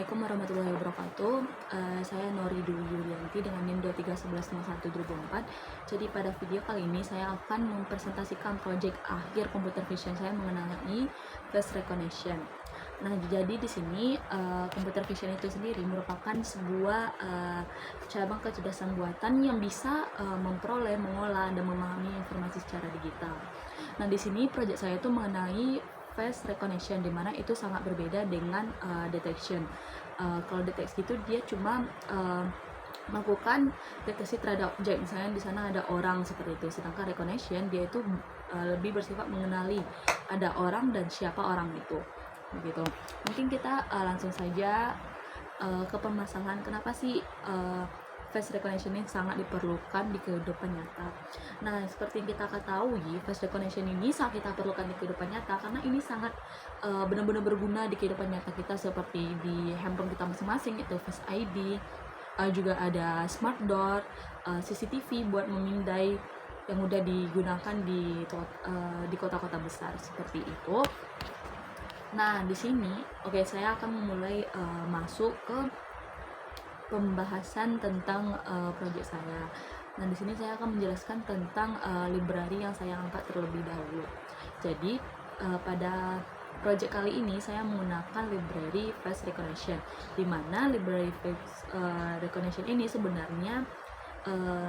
Assalamualaikum warahmatullahi wabarakatuh. Saya Nori Dwi Yulianti dengan NIM 2311012024. Jadi pada video kali ini saya akan mempresentasikan proyek akhir computer vision saya mengenai face recognition. Nah, jadi di sini computer vision itu sendiri merupakan sebuah cabang kecerdasan buatan yang bisa memperoleh, mengolah, dan memahami informasi secara digital. Nah, di sini proyek saya itu mengenai face recognition, dimana itu sangat berbeda dengan detection. Kalau deteksi itu dia cuma melakukan deteksi terhadap objek, misalnya di sana ada orang seperti itu. Sedangkan recognition dia itu lebih bersifat mengenali ada orang dan siapa orang itu, begitu. Mungkin kita langsung saja ke permasalahan kenapa sih face recognition ini sangat diperlukan di kehidupan nyata. Nah, seperti yang kita ketahui, face recognition ini sangat kita perlukan di kehidupan nyata karena ini sangat benar-benar berguna di kehidupan nyata kita, seperti di handphone kita masing-masing itu Face ID, juga ada smart door, CCTV buat memindai yang mudah digunakan di kota-kota besar seperti itu. Nah, di sini saya akan memulai masuk ke pembahasan tentang proyek saya. Nah, di sini saya akan menjelaskan tentang library yang saya angkat terlebih dahulu. Jadi pada proyek kali ini saya menggunakan library face recognition, di mana library face recognition ini sebenarnya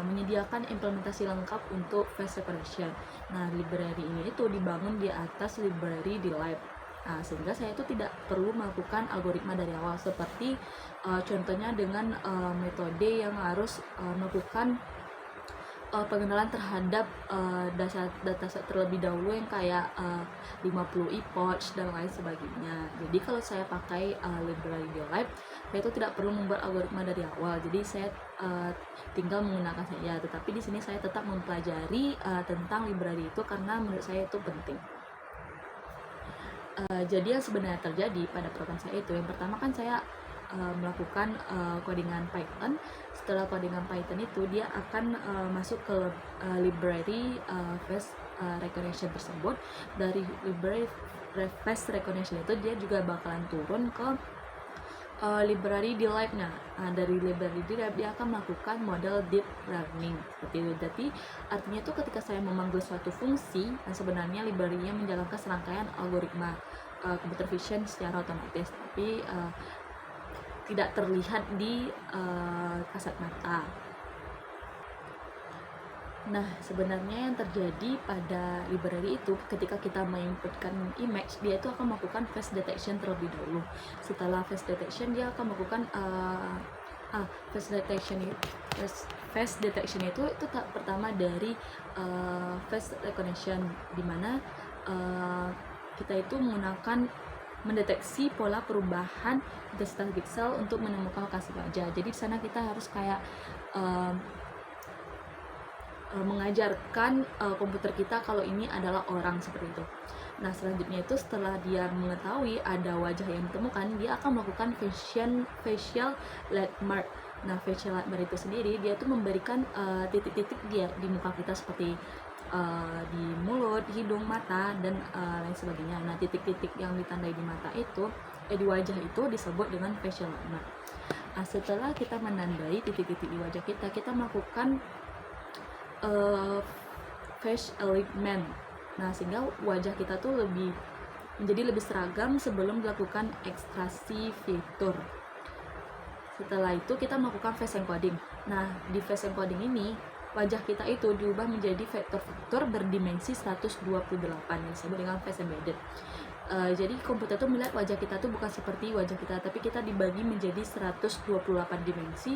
menyediakan implementasi lengkap untuk face recognition. Nah, library ini itu dibangun di atas library DLive. Nah, sehingga saya itu tidak perlu melakukan algoritma dari awal, seperti contohnya dengan metode yang harus melakukan pengenalan terhadap dataset terlebih dahulu yang kayak 50 epoch dan lain sebagainya. Jadi kalau saya pakai library DLive, saya itu tidak perlu membuat algoritma dari awal. Jadi saya tinggal menggunakan saja. Tetapi di sini saya tetap mempelajari tentang library itu karena menurut saya itu penting. Jadi yang sebenarnya terjadi pada program saya itu, yang pertama kan saya melakukan codingan Python. Setelah codingan Python itu dia akan masuk ke library face recognition tersebut. Dari library face recognition itu dia juga bakalan turun ke library DLive. Nah, dari library DLive dia akan melakukan model deep learning seperti itu. Jadi artinya itu ketika saya memanggil suatu fungsi, sebenarnya library-nya menjalankan serangkaian algoritma computer vision secara otomatis, tapi tidak terlihat di kasat mata. Nah, sebenarnya yang terjadi pada library itu ketika kita menginputkan image, dia itu akan melakukan face detection terlebih dahulu. Setelah face detection dia akan melakukan face detection itu pertama dari face recognition, dimana kita itu menggunakan mendeteksi pola perubahan intensitas pixel untuk menemukan lokasi wajah. Jadi di sana kita harus kayak mengajarkan komputer kita kalau ini adalah orang seperti itu. Nah, selanjutnya itu setelah dia mengetahui ada wajah yang ditemukan, dia akan melakukan facial landmark. Nah, facial landmark itu sendiri dia tuh memberikan titik-titik dia di muka kita, seperti di mulut, hidung, mata, dan lain sebagainya. Nah, titik-titik yang ditandai di mata itu, di wajah itu disebut dengan facial landmark. Nah, setelah kita menandai titik-titik di wajah kita, kita melakukan face alignment. Nah, sehingga wajah kita tuh menjadi lebih seragam sebelum dilakukan ekstraksi fitur. Setelah itu kita melakukan face encoding. Nah, di face encoding ini wajah kita itu diubah menjadi vektor-vektor berdimensi 128 yang disebut dengan face embedded. Jadi komputer tuh melihat wajah kita tuh bukan seperti wajah kita, tapi kita dibagi menjadi 128 dimensi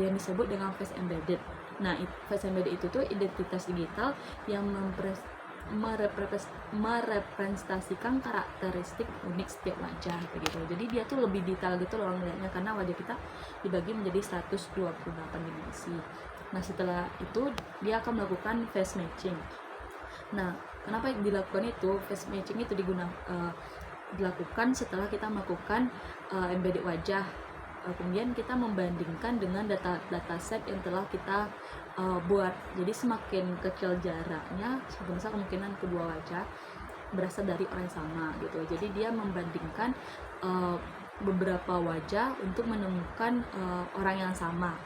yang disebut dengan face embedded. Nah, face embedded itu tuh identitas digital yang merepresentasikan karakteristik unik setiap wajah begitu. Jadi dia tuh lebih detail gitu loh melihatnya, karena wajah kita dibagi menjadi 128 dimensi. Nah, setelah itu dia akan melakukan face matching. Nah, kenapa dilakukan itu? Face matching itu dilakukan setelah kita melakukan embedded wajah. Kemudian kita membandingkan dengan dataset yang telah kita buat. Jadi semakin kecil jaraknya, semakin besar kemungkinan kedua wajah berasal dari orang yang sama gitu. Jadi dia membandingkan beberapa wajah untuk menemukan orang yang sama.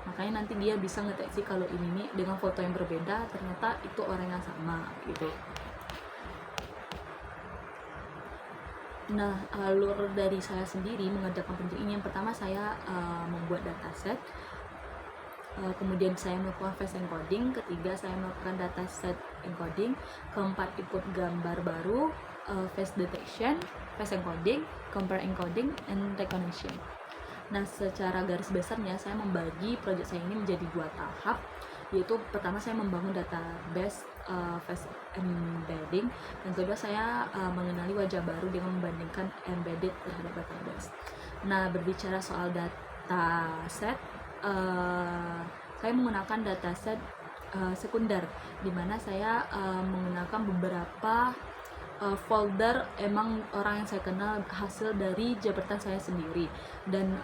Makanya nanti dia bisa ngedeteksi kalau ini nih dengan foto yang berbeda ternyata itu orang yang sama gitu. Nah, alur dari saya sendiri mengerjakan proyek ini, yang pertama saya membuat dataset, kemudian saya melakukan face encoding, ketiga saya melakukan dataset encoding, keempat input gambar baru, face detection, face encoding, compare encoding, and recognition. Nah, secara garis besarnya saya membagi proyek saya ini menjadi 2 tahap, yaitu pertama saya membangun database face embedding, dan kedua saya mengenali wajah baru dengan membandingkan embedded terhadap database. Nah, berbicara soal dataset, saya menggunakan dataset sekunder, di mana saya menggunakan beberapa folder emang orang yang saya kenal hasil dari jabatan saya sendiri, dan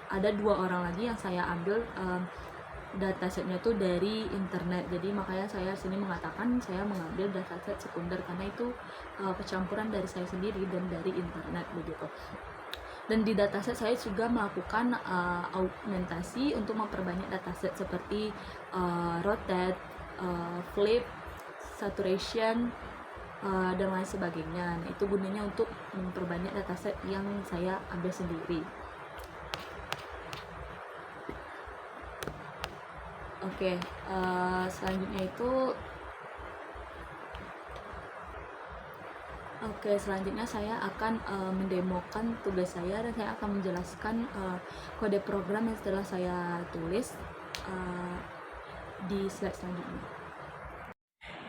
ada 2 orang lagi yang saya ambil datasetnya tuh dari internet. Jadi makanya saya sini mengatakan saya mengambil dataset sekunder karena itu kecampuran dari saya sendiri dan dari internet begitu. Dan di dataset saya juga melakukan augmentasi untuk memperbanyak dataset seperti rotate, flip, saturation, dan lain sebagainya. Nah, itu gunanya untuk memperbanyak dataset yang saya ambil sendiri. Oke, selanjutnya saya akan mendemokan tugas saya, dan saya akan menjelaskan kode program yang setelah saya tulis di slide selanjutnya.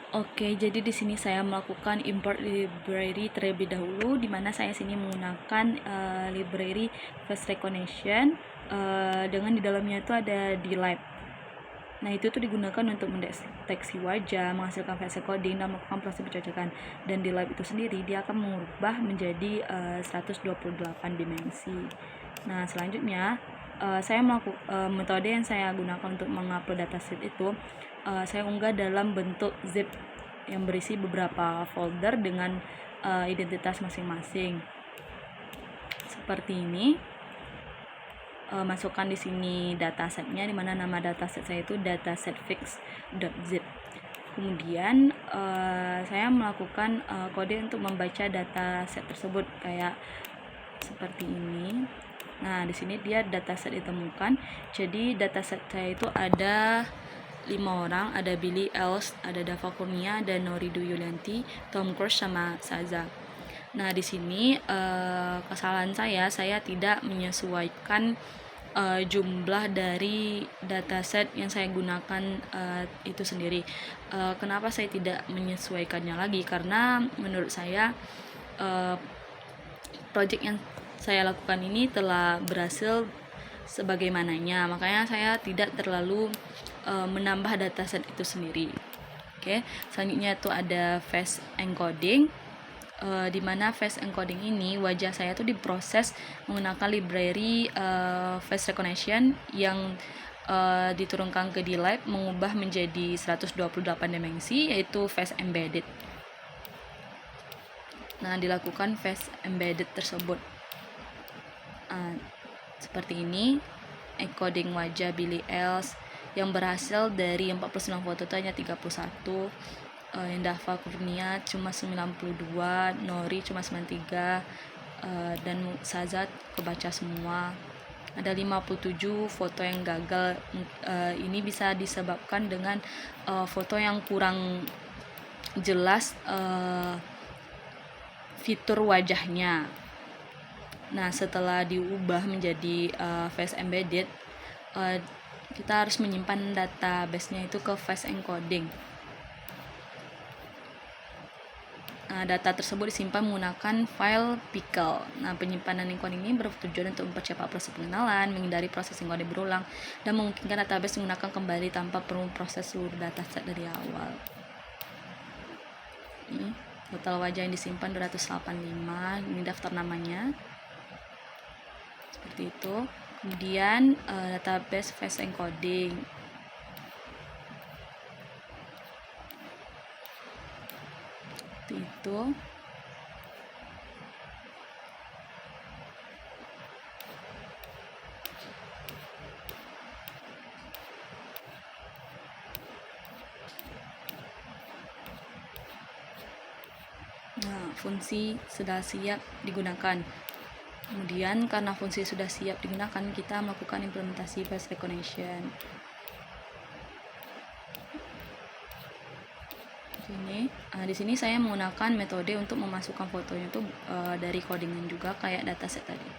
Oke, jadi di sini saya melakukan import library terlebih dahulu, di mana saya sini menggunakan library face recognition dengan di dalamnya itu ada DLive. Nah, itu tuh digunakan untuk mendeteksi wajah, menghasilkan face coding, dan melakukan proses pencocokan. Dan DLive itu sendiri dia akan mengubah menjadi 128 dimensi. Nah, selanjutnya saya melakukan metode yang saya gunakan untuk mengupload dataset itu, saya unggah dalam bentuk zip yang berisi beberapa folder dengan identitas masing-masing. Seperti ini. Masukkan di sini datasetnya, di mana nama dataset saya itu datasetfix.zip. Kemudian saya melakukan kode untuk membaca dataset tersebut kayak seperti ini. Nah, di sini dia dataset ditemukan. Jadi dataset saya itu ada 5 orang, ada Billy Els, ada Dava Kurnia, dan Nori Dwi Yulianti, Tom Cruise, sama Saza. Nah, di sini kesalahan saya tidak menyesuaikan jumlah dari dataset yang saya gunakan itu sendiri. Kenapa saya tidak menyesuaikannya lagi? Karena menurut saya project yang saya lakukan ini telah berhasil sebagaimananya, makanya saya tidak terlalu menambah dataset itu sendiri. Oke, selanjutnya itu ada face encoding, di mana face encoding ini wajah saya tuh diproses menggunakan library face recognition yang diturunkan ke DLive, mengubah menjadi 128 dimensi, yaitu face embedded. Nah, dilakukan face embedded tersebut seperti ini. Encoding wajah Billy Els yang berhasil dari 49 foto itu hanya 31, yang Dava Kurnia cuma 92, Nori cuma 93, dan Sazat kebaca semua. Ada 57 foto yang gagal. Ini bisa disebabkan dengan foto yang kurang jelas fitur wajahnya. Nah, setelah diubah menjadi face embedded, kita harus menyimpan database-nya itu ke face encoding. Data tersebut disimpan menggunakan file pickle. Nah, penyimpanan encoding ini bertujuan untuk mempercepat proses pengenalan, menghindari proses encoding berulang, dan memungkinkan database digunakan kembali tanpa perlu proses seluruh dataset dari awal. Ini total wajah yang disimpan 285, ini daftar namanya. Seperti itu. Kemudian database face encoding. Seperti itu. Nah, fungsi sudah siap digunakan. Kemudian karena fungsi sudah siap digunakan, kita melakukan implementasi face recognition. Di sini saya menggunakan metode untuk memasukkan fotonya itu dari codingan juga kayak dataset tadi.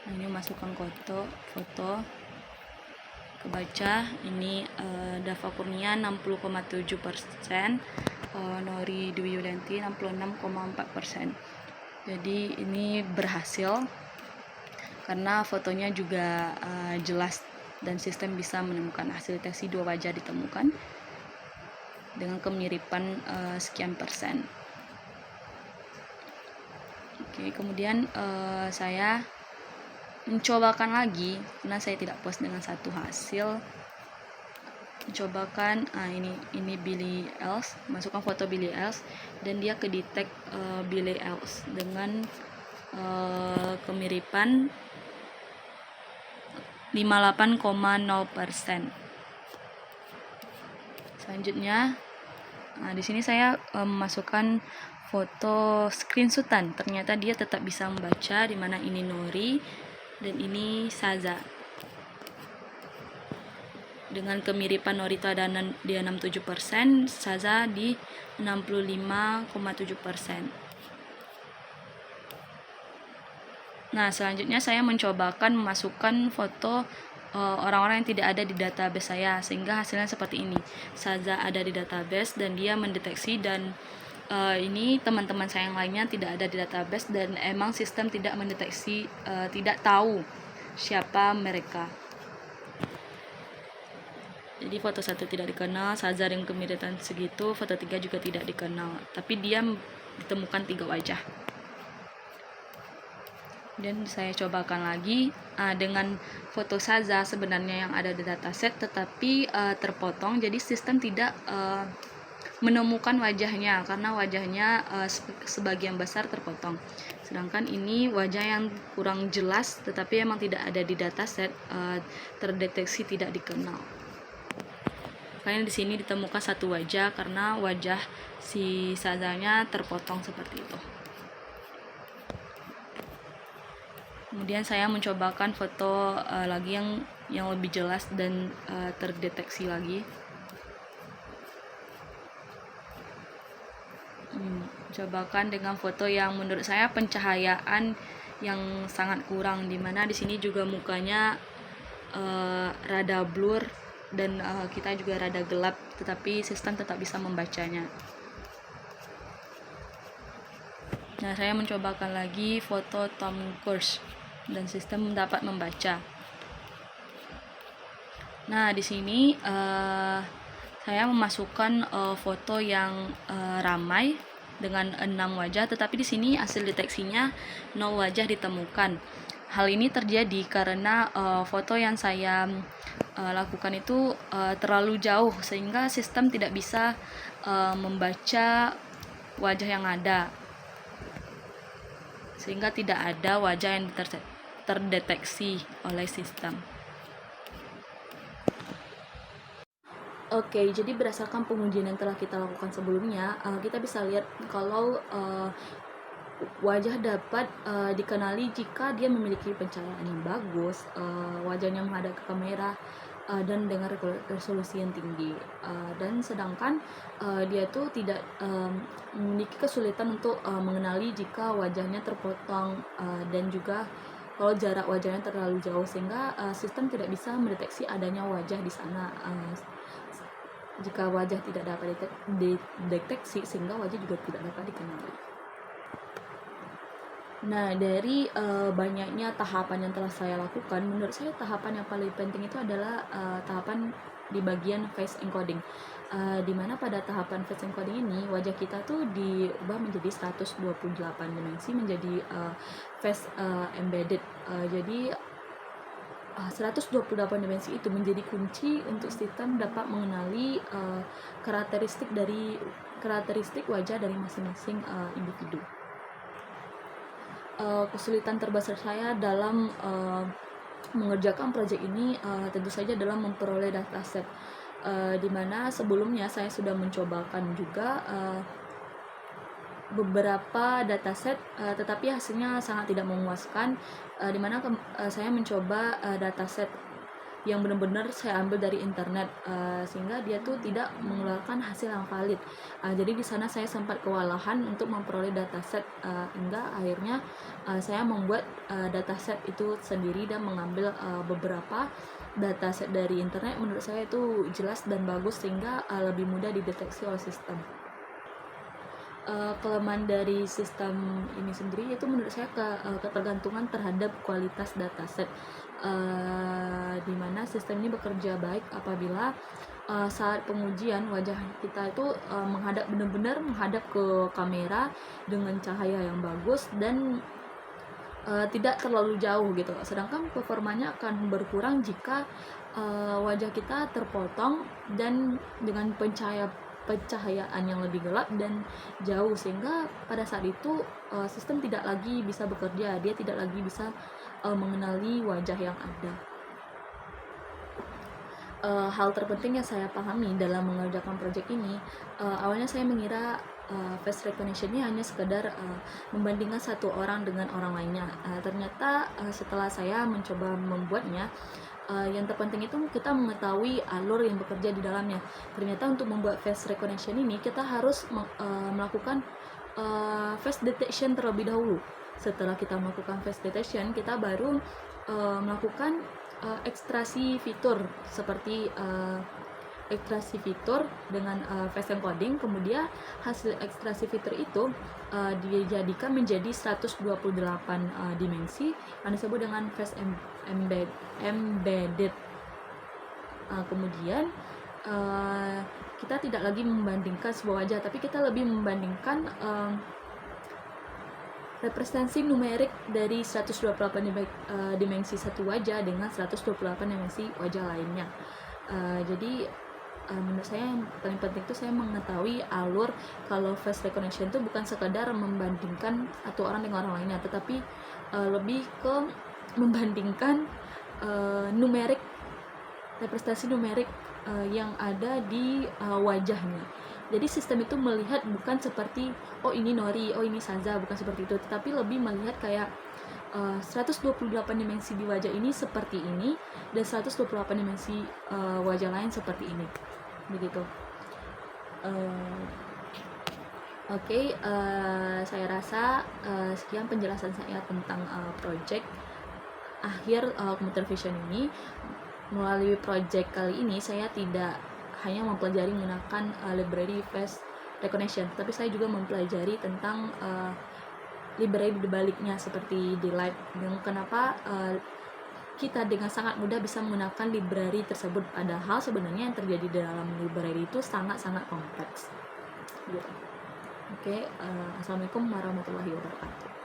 Nah, ini masukkan foto kebaca. Ini Dava Kurnia 60,7%, Nori Dwi Yulianti 66,4%. Jadi ini berhasil karena fotonya juga jelas dan sistem bisa menemukan hasil deteksi dua wajah ditemukan dengan kemiripan sekian persen. Oke, kemudian saya mencobakan lagi karena saya tidak puas dengan satu hasil. Mencobakan ini Billie Eilish, masukkan foto Billie Eilish dan dia kedetek Billie Eilish dengan kemiripan 58,0%. Selanjutnya, di sini saya memasukkan foto screenshotan. Ternyata dia tetap bisa membaca, di mana ini Nori dan ini Saza. Dengan kemiripan Nori itu ada di 67%, Saza di 65,7%. Nah, selanjutnya saya mencobakan memasukkan foto orang-orang yang tidak ada di database saya, sehingga hasilnya seperti ini. Saza ada di database dan dia mendeteksi, dan ini teman-teman saya yang lainnya tidak ada di database dan emang sistem tidak mendeteksi, tidak tahu siapa mereka. Jadi foto 1 tidak dikenal, Saza dengan kemiripan segitu, foto 3 juga tidak dikenal, tapi dia ditemukan 3 wajah. Dan saya cobakan lagi dengan foto Saza sebenarnya yang ada di dataset, tetapi terpotong, jadi sistem tidak menemukan wajahnya karena wajahnya sebagian besar terpotong. Sedangkan ini wajah yang kurang jelas tetapi emang tidak ada di dataset, terdeteksi tidak dikenal. Makanya di sini ditemukan 1 wajah karena wajah si Sazanya terpotong seperti itu. Kemudian saya mencobakan foto lagi yang lebih jelas dan terdeteksi lagi. Cobakan dengan foto yang menurut saya pencahayaan yang sangat kurang, dimana di sini juga mukanya rada blur dan kita juga rada gelap, tetapi sistem tetap bisa membacanya. Nah, saya mencobakan lagi foto Tom Cruise dan sistem dapat membaca. Nah, di sini saya memasukkan foto yang ramai dengan 6 wajah, tetapi di sini hasil deteksinya 0 wajah ditemukan. Hal ini terjadi karena foto yang saya lakukan itu terlalu jauh sehingga sistem tidak bisa membaca wajah yang ada, sehingga tidak ada wajah yang terdeteksi oleh sistem. Oke, jadi berdasarkan pengujian yang telah kita lakukan sebelumnya, kita bisa lihat kalau wajah dapat dikenali jika dia memiliki pencahayaan yang bagus, wajahnya menghadap ke kamera, dan dengan resolusi yang tinggi. Dan sedangkan dia tuh tidak memiliki kesulitan untuk mengenali jika wajahnya terpotong, dan juga kalau jarak wajahnya terlalu jauh sehingga sistem tidak bisa mendeteksi adanya wajah di sana. Jika wajah tidak dapat dideteksi sehingga wajah juga tidak dapat dikenali. Nah, dari banyaknya tahapan yang telah saya lakukan, menurut saya tahapan yang paling penting itu adalah tahapan di bagian face encoding, di mana pada tahapan face encoding ini wajah kita tuh diubah menjadi 128 dimensi menjadi face embedded. Jadi 128 dimensi itu menjadi kunci untuk sistem dapat mengenali karakteristik wajah dari masing-masing individu. Kesulitan terbesar saya dalam mengerjakan proyek ini tentu saja dalam memperoleh dataset, di mana sebelumnya saya sudah mencobakan juga beberapa dataset, tetapi hasilnya sangat tidak memuaskan, dimana saya mencoba dataset yang benar-benar saya ambil dari internet, sehingga dia tuh tidak mengeluarkan hasil yang valid. Jadi di sana saya sempat kewalahan untuk memperoleh dataset, hingga akhirnya saya membuat dataset itu sendiri dan mengambil beberapa dataset dari internet. Menurut saya itu jelas dan bagus sehingga lebih mudah dideteksi oleh sistem. Kelemahan dari sistem ini sendiri itu menurut saya ketergantungan terhadap kualitas dataset, di mana sistem ini bekerja baik apabila saat pengujian wajah kita itu benar-benar menghadap ke kamera dengan cahaya yang bagus dan tidak terlalu jauh gitu. Sedangkan performanya akan berkurang jika wajah kita terpotong dan dengan pencahayaan yang lebih gelap dan jauh, sehingga pada saat itu sistem tidak lagi bisa bekerja, dia tidak lagi bisa mengenali wajah yang ada. Hal terpenting yang saya pahami dalam mengerjakan proyek ini, awalnya saya mengira face recognition ini hanya sekedar membandingkan satu orang dengan orang lainnya. Ternyata setelah saya mencoba membuatnya, yang terpenting itu kita mengetahui alur yang bekerja di dalamnya. Ternyata untuk membuat face recognition ini kita harus melakukan face detection terlebih dahulu. Setelah kita melakukan face detection, kita baru melakukan ekstraksi fitur seperti ekstraksi fitur dengan face encoding. Kemudian hasil ekstraksi fitur itu dijadikan menjadi 128 dimensi yang disebut dengan face embedded. Kemudian kita tidak lagi membandingkan sebuah wajah, tapi kita lebih membandingkan representasi numerik dari 128 dimensi satu wajah dengan 128 dimensi wajah lainnya. Jadi menurut saya yang paling penting itu saya mengetahui alur kalau face recognition itu bukan sekadar membandingkan satu orang dengan orang lainnya, tetapi lebih ke membandingkan numerik, representasi numerik yang ada di wajahnya. Jadi sistem itu melihat bukan seperti oh ini Nori, oh ini Saza, bukan seperti itu, tetapi lebih melihat kayak 128 dimensi di wajah ini seperti ini dan 128 dimensi wajah lain seperti ini, begitu. Oke, saya rasa sekian penjelasan saya tentang project akhir computer vision ini. Melalui project kali ini saya tidak hanya mempelajari menggunakan library face recognition, tapi saya juga mempelajari tentang library di baliknya seperti Daylight, dan kenapa kita dengan sangat mudah bisa menggunakan library tersebut, padahal sebenarnya yang terjadi di dalam library itu sangat-sangat kompleks. Oke, assalamualaikum warahmatullahi wabarakatuh.